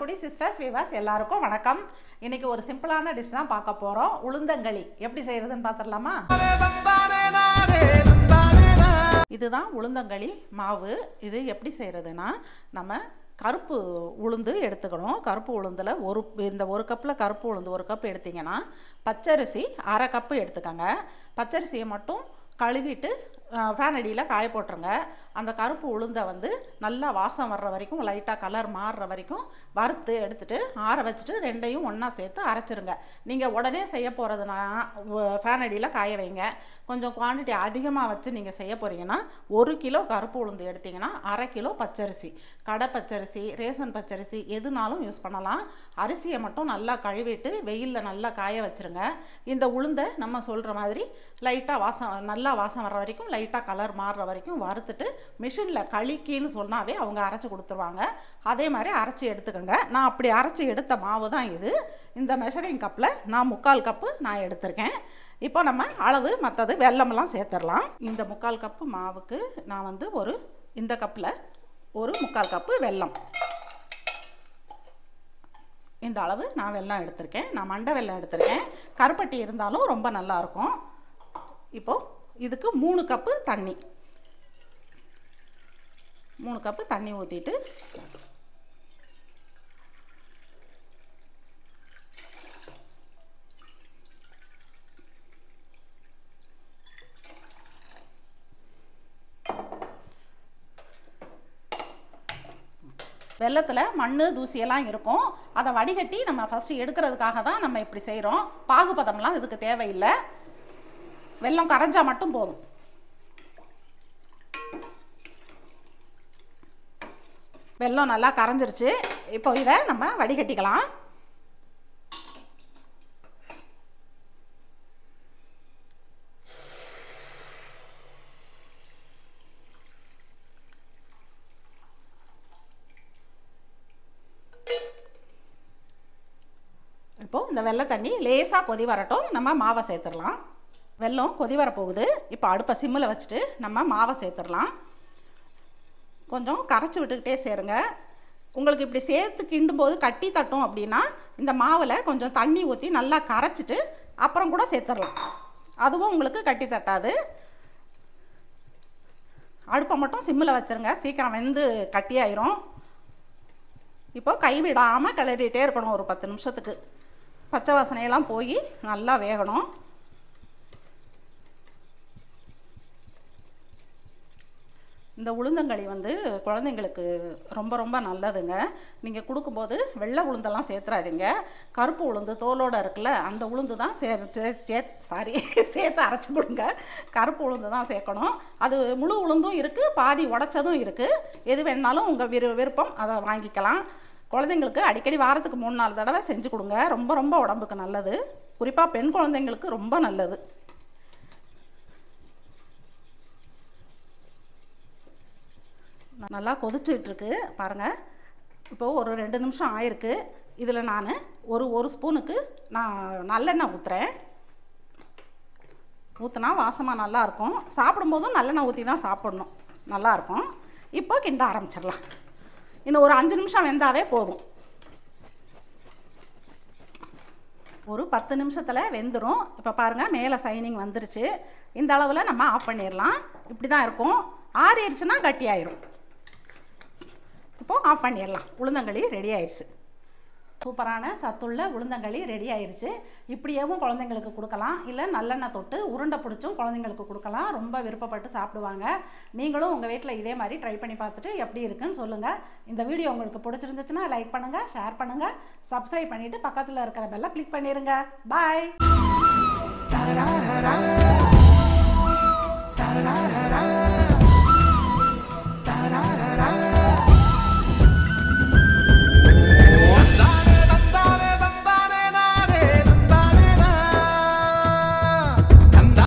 Karaikudi sisters விவாஸ் எல்லாருக்கும் வணக்கம். இன்னைக்கு ஒரு சிம்பிளான டிஷ் தான் பார்க்க போறோம். உளுந்தங்களி எப்படி செய்யறதுன்னு பார்த்துடலாமா? இதுதான் உளுந்தங்களி மாவு. இது எப்படி செய்யறதுன்னா, நம்ம கருப்பு உளுந்து எடுத்துக்கணும். கருப்பு உளுந்தில் ஒரு கப்பில் கருப்பு உளுந்து 1 கப் எடுத்திங்கன்னா, பச்சரிசி 1/2 கப்பு எடுத்துக்கோங்க. பச்சரிசியை மட்டும் கழுவிட்டு ஃபேன் அடியில் காய போட்டுருங்க. அந்த கருப்பு உளுந்தை நல்லா வாசம் வர்ற வரைக்கும், லைட்டாக கலர் மாறுற வரைக்கும் வறுத்து எடுத்துட்டு ஆற வச்சுட்டு ரெண்டையும் ஒன்றா சேர்த்து அரைச்சிருங்க. நீங்கள் உடனே செய்ய போகிறதுனா ஃபேன் அடியில் காய வைங்க. கொஞ்சம் குவான்டிட்டி அதிகமாக வச்சு நீங்கள் செய்ய போகிறீங்கன்னா 1 கிலோ கருப்பு உளுந்து எடுத்திங்கன்னா 1/2 கிலோ பச்சரிசி, கடை பச்சரிசி, ரேஷன் பச்சரிசி எதுனாலும் யூஸ் பண்ணலாம். அரிசியை மட்டும் நல்லா கழுவிட்டு வெயிலில் நல்லா காய வச்சுருங்க. இந்த உளுந்தை நம்ம சொல்கிற மாதிரி லைட்டாக நல்லா வாசம் வர்ற வரைக்கும், லைட்டாக கலர் மாறுற வரைக்கும் வறுத்துட்டு மிஷினில் கழிக்கின்னு சொன்னாவே அவங்க அரைச்சி கொடுத்துருவாங்க. அதே மாதிரி அரைச்சி எடுத்துக்கோங்க. நான் அப்படி அரைச்சி எடுத்த மாவு தான் இது. இந்த மெஷரிங் கப்பில் நான் 3/4 கப்பு நான் எடுத்திருக்கேன். இப்போ நம்ம அளவு மற்றது வெல்லமெல்லாம் சேர்த்துடலாம். இந்த 3/4 கப்பு மாவுக்கு நான் இந்த கப்பில் ஒரு 3/4 கப்பு வெல்லம், இந்த அளவு நான் வெல்லம் எடுத்திருக்கேன். நான் மண்டை வெல்லம் எடுத்திருக்கேன். கருப்பட்டி இருந்தாலும் ரொம்ப நல்லாயிருக்கும். இப்போது இதுக்கு 3 கப்பு தண்ணி, 3 கப்பு தண்ணி ஊற்றிட்டு வெள்ளத்தில் மண் தூசியெல்லாம் இருக்கும். அதை வடிகட்டி நம்ம ஃபஸ்ட்டு எடுக்கிறதுக்காக தான் நம்ம இப்படி செய்கிறோம். பாகுபதம்லாம் இதுக்கு தேவையில்லை. வெல்லம் கரைஞ்சா மட்டும் போதும். வெல்லம் நல்லா கரைஞ்சிருச்சு. இப்போ இதை நம்ம வடிகட்டிக்கலாம். இப்போது இந்த வெள்ளை தண்ணி லேசாக கொதி வரட்டும். நம்ம மாவை சேர்த்துடலாம். வெல்லம் கொதி வரப்போகுது. இப்போ அடுப்பை சிம்மில் வச்சுட்டு நம்ம மாவை சேர்த்துடலாம். கொஞ்சம் கரைச்சி விட்டுக்கிட்டே சேருங்க. உங்களுக்கு இப்படி சேர்த்து கிண்டும் போது கட்டி தட்டும் அப்படின்னா, இந்த மாவில் கொஞ்சம் தண்ணி ஊற்றி நல்லா கரைச்சிட்டு அப்புறம் கூட சேர்த்துடலாம். அதுவும் உங்களுக்கு கட்டி தட்டாது. அடுப்பை மட்டும் சிம்மில் வச்சுருங்க, சீக்கிரம் வெந்து கட்டியாயிரும். இப்போ கைவிடாமல் கிளறிட்டே இருக்கணும். ஒரு 10 நிமிஷத்துக்கு பச்சை வாசனையெல்லாம் போய் நல்லா வேகணும். இந்த உளுந்தங்களி குழந்தைங்களுக்கு ரொம்ப ரொம்ப நல்லதுங்க. நீங்கள் கொடுக்கும்போது வெள்ளை உளுந்தெல்லாம் சேர்த்துறாதீங்க. கருப்பு உளுந்து தோலோடு இருக்குல்ல, அந்த உளுந்து தான் சேர்த்து அரைச்சி கொடுங்க. கருப்பு உளுந்து தான் சேர்க்கணும். அது முழு உளுந்தும் இருக்குது, பாதி உடைச்சதும் இருக்குது. எது வேணாலும் உங்கள் விருப்பம், அதை வாங்கிக்கலாம். குழந்தைங்களுக்கு அடிக்கடி வாரத்துக்கு 3-4 தடவை செஞ்சு கொடுங்க. ரொம்ப ரொம்ப உடம்புக்கு நல்லது. குறிப்பாக பெண் குழந்தைங்களுக்கு ரொம்ப நல்லது. நல்லா கொதிச்சுட்ருக்கு பாருங்கள். இப்போது ஒரு 2 நிமிஷம் ஆயிருக்கு. இதில் நான் ஒரு ஸ்பூனுக்கு நான் நல்லெண்ணெய் ஊற்றுறேன். ஊற்றினா வாசமாக நல்லாயிருக்கும். சாப்பிடும்போதும் நல்லெண்ணெய் ஊற்றி தான் சாப்பிடணும், நல்லாயிருக்கும். இப்போ கிண்ட ஆரம்பிச்சிடலாம். இன்னும் ஒரு 5 நிமிஷம் வெந்தாவே போதும். ஒரு 10 நிமிஷத்தில் வெந்துடும். இப்போ பாருங்கள், மேலே சைனிங் வந்துருச்சு. இந்த அளவில் நம்ம ஆஃப் பண்ணிடலாம். இப்படி தான் இருக்கும். ஆறிடுச்சுன்னா கட்டி ஆயிரும். இப்போது ஆஃப் பண்ணிடலாம். உளுந்தங்களி ரெடி ஆயிடுச்சு. சூப்பரான சத்துள்ள உளுந்தங்களி ரெடி ஆயிடுச்சு. இப்படியேவும் குழந்தைங்களுக்கு கொடுக்கலாம், இல்லை நல்லெண்ணெய் தொட்டு உருண்டை பிடிச்சும் குழந்தைங்களுக்கு கொடுக்கலாம். ரொம்ப விருப்பப்பட்டு சாப்பிடுவாங்க. நீங்களும் உங்கள் வீட்டில் இதே மாதிரி ட்ரை பண்ணி பார்த்துட்டு எப்படி இருக்குன்னு சொல்லுங்கள். இந்த வீடியோ உங்களுக்கு பிடிச்சிருந்துச்சுன்னா லைக் பண்ணுங்கள், ஷேர் பண்ணுங்கள், சப்ஸ்கிரைப் பண்ணிவிட்டு பக்கத்தில் இருக்கிற பெல்லை கிளிக் பண்ணிடுங்க. பாய்.